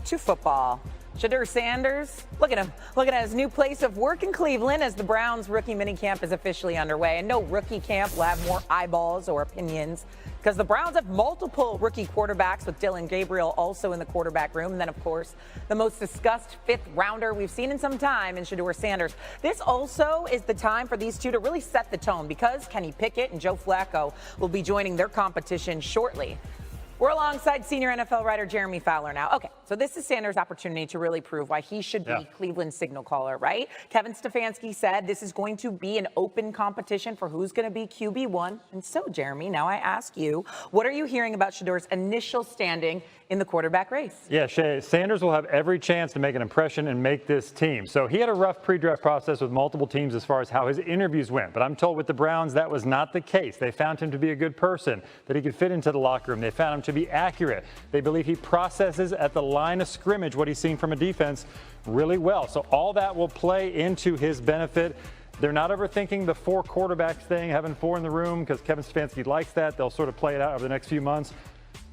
to football. Shedeur Sanders, look at him, looking at his new place of work in Cleveland as the Browns rookie minicamp is officially underway. And no rookie camp will have more eyeballs or opinions because the Browns have multiple rookie quarterbacks with Dillon Gabriel also in the quarterback room. And then, of course, the most discussed fifth rounder we've seen in some time in Shedeur Sanders. This also is the time for these two to really set the tone because Kenny Pickett and Joe Flacco will be joining their competition shortly. We're alongside senior NFL writer Jeremy Fowler now. Okay, so this is Sanders' opportunity to really prove why he should be Cleveland's signal caller, right? Kevin Stefanski said this is going to be an open competition for who's going to be QB1. And so, Jeremy, now I ask you, what are you hearing about Shedeur's initial standing in the quarterback race? Yeah, Shay, Sanders will have every chance to make an impression and make this team. So he had a rough pre-draft process with multiple teams as far as how his interviews went. But I'm told with the Browns that was not the case. They found him to be a good person, that he could fit into the locker room. They found him to be accurate. They believe he processes at the line of scrimmage what he's seen from a defense really well. So all that will play into his benefit. They're not overthinking the four quarterbacks thing, having four in the room, because Kevin Stefanski likes that. They'll sort of play it out over the next few months.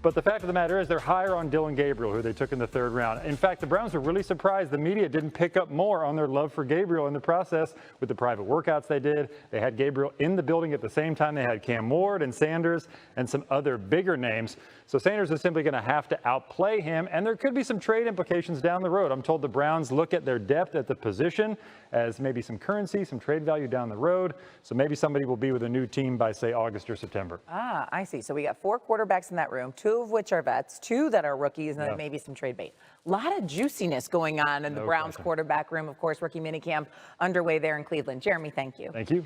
But the fact of the matter is they're higher on Dillon Gabriel, who they took in the third round. In fact, the Browns were really surprised the media didn't pick up more on their love for Gabriel in the process with the private workouts they did. They had Gabriel in the building at the same time they had Cam Ward and Sanders and some other bigger names. So Sanders is simply going to have to outplay him, and there could be some trade implications down the road. I'm told the Browns look at their depth at the position as maybe some currency, some trade value down the road. So maybe somebody will be with a new team by, say, August or September. Ah, I see. So we got four quarterbacks in that room, two of which are vets, two that are rookies, and then maybe some trade bait. A lot of juiciness going on in the Browns quarterback room. Of course, rookie minicamp underway there in Cleveland. Jeremy, thank you. Thank you.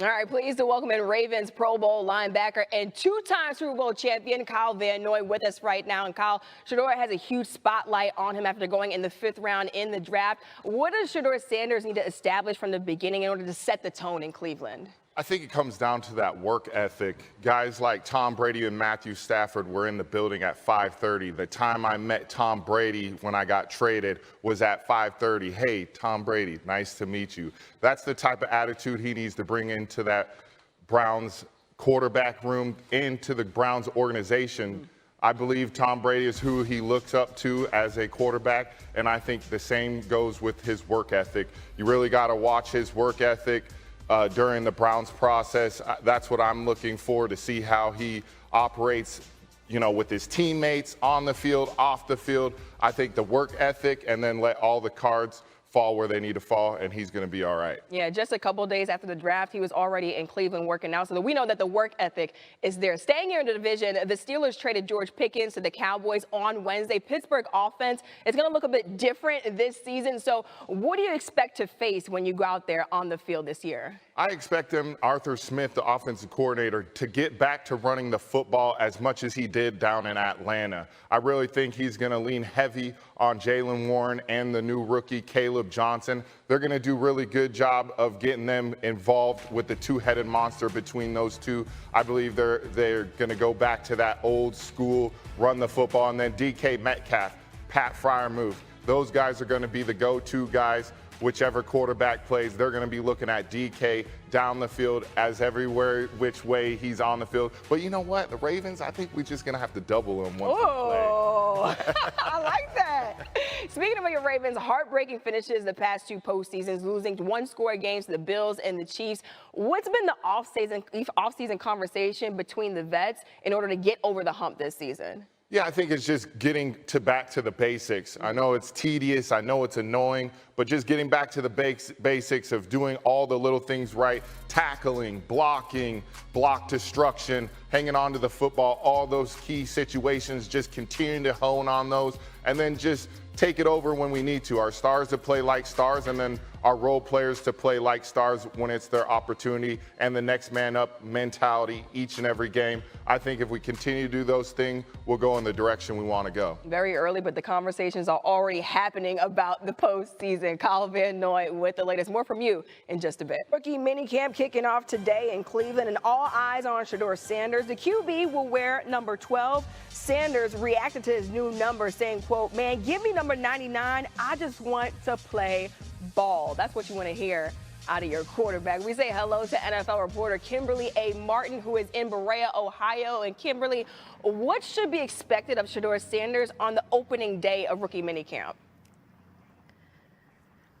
All right, pleased to welcome in Ravens Pro Bowl linebacker and two-time Super Bowl champion Kyle Van Noy with us right now. And Kyle, Shedeur has a huge spotlight on him after going in the fifth round in the draft. What does Shedeur Sanders need to establish from the beginning in order to set the tone in Cleveland? I think it comes down to that work ethic. Guys like Tom Brady and Matthew Stafford were in the building at 5:30. The time I met Tom Brady when I got traded was at 5:30. Hey, Tom Brady, nice to meet you. That's the type of attitude he needs to bring into that Browns quarterback room, into the Browns organization. I believe Tom Brady is who he looks up to as a quarterback, and I think the same goes with his work ethic. You really got to watch his work ethic during the Browns process. That's what I'm looking for, to see how he operates, you know, with his teammates on the field, off the field. I think the work ethic, and then let all the cards fall where they need to fall, and he's going to be all right. Yeah, just a couple of days after the draft, he was already in Cleveland working out, so we know that the work ethic is there. Staying here in the division, the Steelers traded George Pickens to the Cowboys on Wednesday. Pittsburgh offense is going to look a bit different this season, so what do you expect to face when you go out there on the field this year? I expect him, Arthur Smith, the offensive coordinator, to get back to running the football as much as he did down in Atlanta. I really think he's going to lean heavy on Jaylen Warren and the new rookie, Caleb Johnson. They're going to do a really good job of getting them involved with the two-headed monster between those two. I believe they're going to go back to that old school run the football, and then DK Metcalf, Pat Freiermuth. Those guys are going to be the go-to guys. Whichever quarterback plays, they're going to be looking at DK down the field as everywhere which way he's on the field. But you know what? The Ravens, I think we're just going to have to double them once they play. I like that. Speaking of your Ravens, heartbreaking finishes the past two postseasons, losing one-score games to the Bills and the Chiefs. What's been the off-season conversation between the vets in order to get over the hump this season? Yeah, I think it's just getting back to the basics. I know it's tedious, I know it's annoying, but just getting back to the basics of doing all the little things right, tackling, blocking, block destruction, hanging on to the football, all those key situations, just continuing to hone on those, and then just take it over when we need to. Our stars to play like stars, and then our role players to play like stars when it's their opportunity, and the next man up mentality each and every game. I think if we continue to do those things, we'll go in the direction we want to go. Very early, but the conversations are already happening about the postseason. Kyle Van Noy with the latest. More from you in just a bit. Rookie minicamp kicking off today in Cleveland, and all eyes on Shedeur Sanders. The QB will wear number 12. Sanders reacted to his new number, saying, quote, "Man, give me number 99. I just want to play ball." That's what you want to hear out of your quarterback. We say hello to NFL reporter Kimberly A. Martin, who is in Berea, Ohio. And Kimberly, what should be expected of Shedeur Sanders on the opening day of rookie minicamp?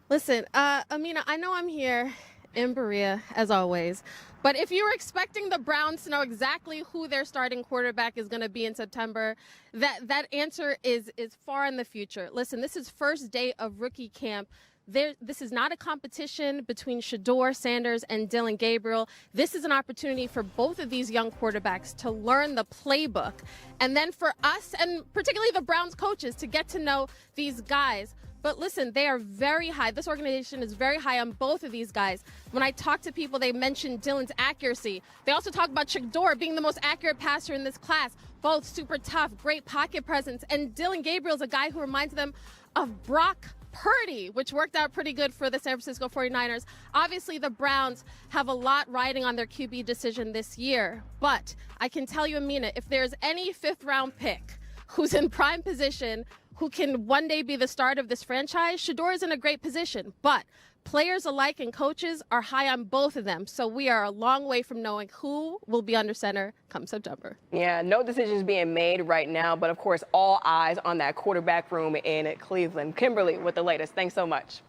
Listen, Amina, I know I'm here in Berea, as always, but if you were expecting the Browns to know exactly who their starting quarterback is going to be in September, that answer is far in the future. Listen, this is first day of rookie camp. This is not a competition between Shedeur Sanders and Dillon Gabriel. This is an opportunity for both of these young quarterbacks to learn the playbook, and then for us, and particularly the Browns coaches, to get to know these guys. But listen, they are very high. This organization is very high on both of these guys. When I talk to people, they mention Dillon's accuracy. They also talk about Shedeur being the most accurate passer in this class. Both super tough, great pocket presence. And Dillon Gabriel is a guy who reminds them of Brock Purdy, which worked out pretty good for the San Francisco 49ers. Obviously, the Browns have a lot riding on their QB decision this year. But I can tell you, Amina, if there's any fifth-round pick who's in prime position, who can one day be the start of this franchise, Shedeur is in a great position. But players alike and coaches are high on both of them. So we are a long way from knowing who will be under center come September. Yeah, no decisions being made right now, but of course, all eyes on that quarterback room in Cleveland. Kimberly with the latest. Thanks so much.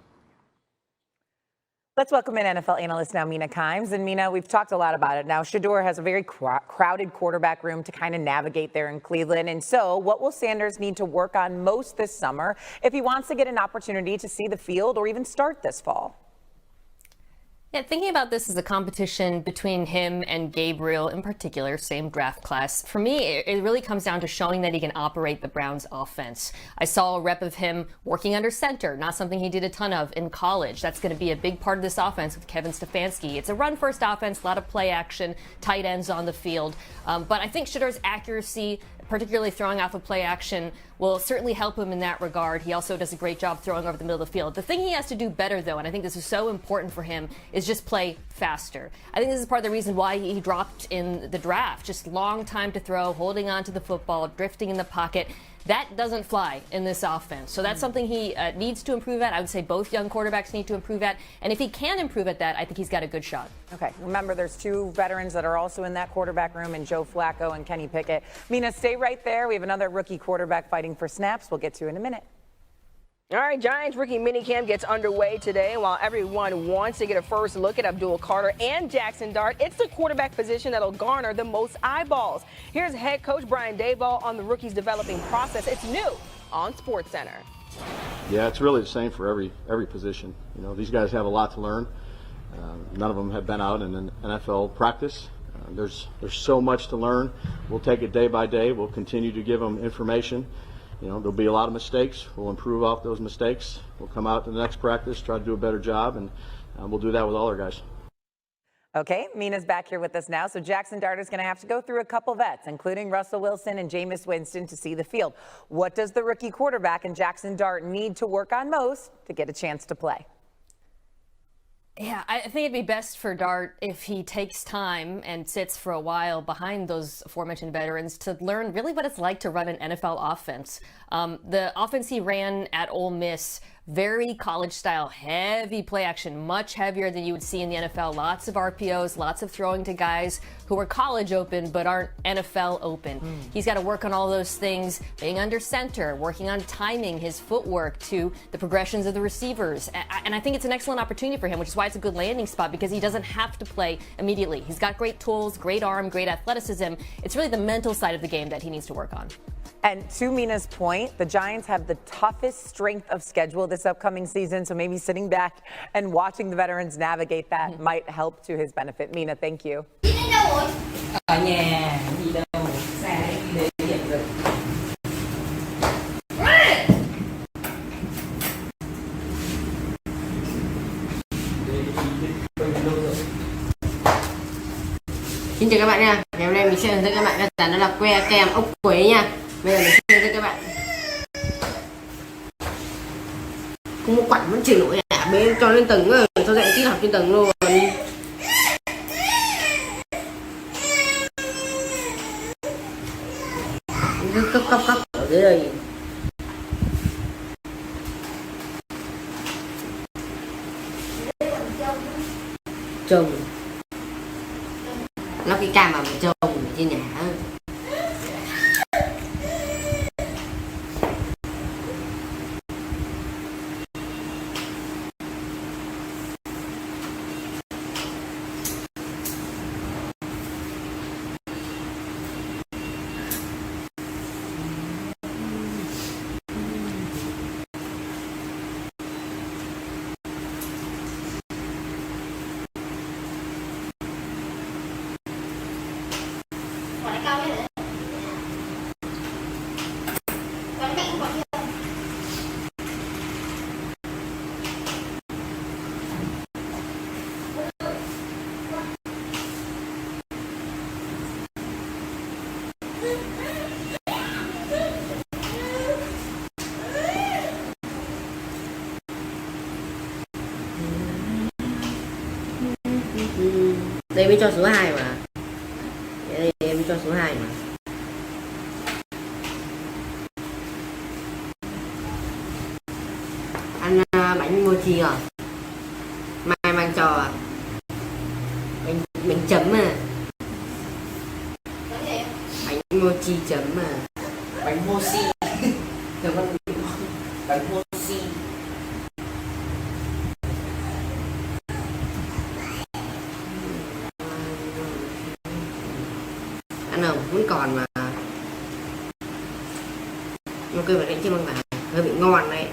Let's welcome in NFL analyst now, Mina Kimes. And Mina, we've talked a lot about it now. Shedeur has a very crowded quarterback room to kind of navigate there in Cleveland. And so what will Sanders need to work on most this summer if he wants to get an opportunity to see the field or even start this fall? Yeah, thinking about this as a competition between him and Gabriel in particular, same draft class, for me, it really comes down to showing that he can operate the Browns offense. I saw a rep of him working under center, not something he did a ton of in college. That's going to be a big part of this offense with Kevin Stefanski. It's a run-first offense, a lot of play action, tight ends on the field. But I think Shedeur's accuracy, particularly throwing off of play action, will certainly help him in that regard. He also does a great job throwing over the middle of the field. The thing he has to do better, though, and I think this is so important for him, is just play faster. I think this is part of the reason why he dropped in the draft. Just long time to throw, holding on to the football, drifting in the pocket. That doesn't fly in this offense. So that's something he needs to improve at. I would say both young quarterbacks need to improve at. And if he can improve at that, I think he's got a good shot. Okay, remember there's two veterans that are also in that quarterback room, and Joe Flacco and Kenny Pickett. Mina, stay right there. We have another rookie quarterback fighting for snaps. We'll get to in a minute. All right, Giants rookie minicamp gets underway today. While everyone wants to get a first look at Abdul Carter and Jackson Dart, it's the quarterback position that'll garner the most eyeballs. Here's head coach Brian Daboll on the rookies' developing process. It's new on SportsCenter. Yeah, it's really the same for every position. You know, these guys have a lot to learn. None of them have been out in an NFL practice. There's so much to learn. We'll take it day by day. We'll continue to give them information. You know, there'll be a lot of mistakes. We'll improve off those mistakes. We'll come out to the next practice, try to do a better job, and we'll do that with all our guys. Okay, Mina's back here with us now. So Jackson Dart is going to have to go through a couple vets, including Russell Wilson and Jameis Winston, to see the field. What does the rookie quarterback and Jackson Dart need to work on most to get a chance to play? Yeah, I think it'd be best for Dart if he takes time and sits for a while behind those aforementioned veterans to learn really what it's like to run an NFL offense. The offense he ran at Ole Miss, very college-style, heavy play action, much heavier than you would see in the NFL. Lots of RPOs, lots of throwing to guys who are college open but aren't NFL open. He's got to work on all those things, being under center, working on timing his footwork to the progressions of the receivers. And I think it's an excellent opportunity for him, which is why it's a good landing spot, because he doesn't have to play immediately. He's got great tools, great arm, great athleticism. It's really the mental side of the game that he needs to work on. And to Mina's point, the Giants have the toughest strength of schedule this upcoming season, so maybe sitting back and watching the veterans navigate that might help to his benefit. Mina, thank you. Xin chào các bạn nha. Ngày hôm nay mình sẽ hướng dẫn các bạn đơn giản đó là que kem ốc quế nha. Bây giờ mình sẽ hướng dẫn các bạn. Không có quặn vẫn chịu nổi ạ. Bế cho lên tầng rồi, cho dạy tí học trên tầng luôn. Cứ cấp ở dưới đây. trùng nó cái cam mà trùng chứ nhả đây mới cho số 2 mà đây em mới cho số 2 mà ăn bánh mochi à mai mang cho à bánh chấm à bánh mochi chấm à bánh mochi đừng có bánh mochi ăn không vẫn còn mà nhưng mà cây mà đánh chưa mang vào hơi bị ngon đấy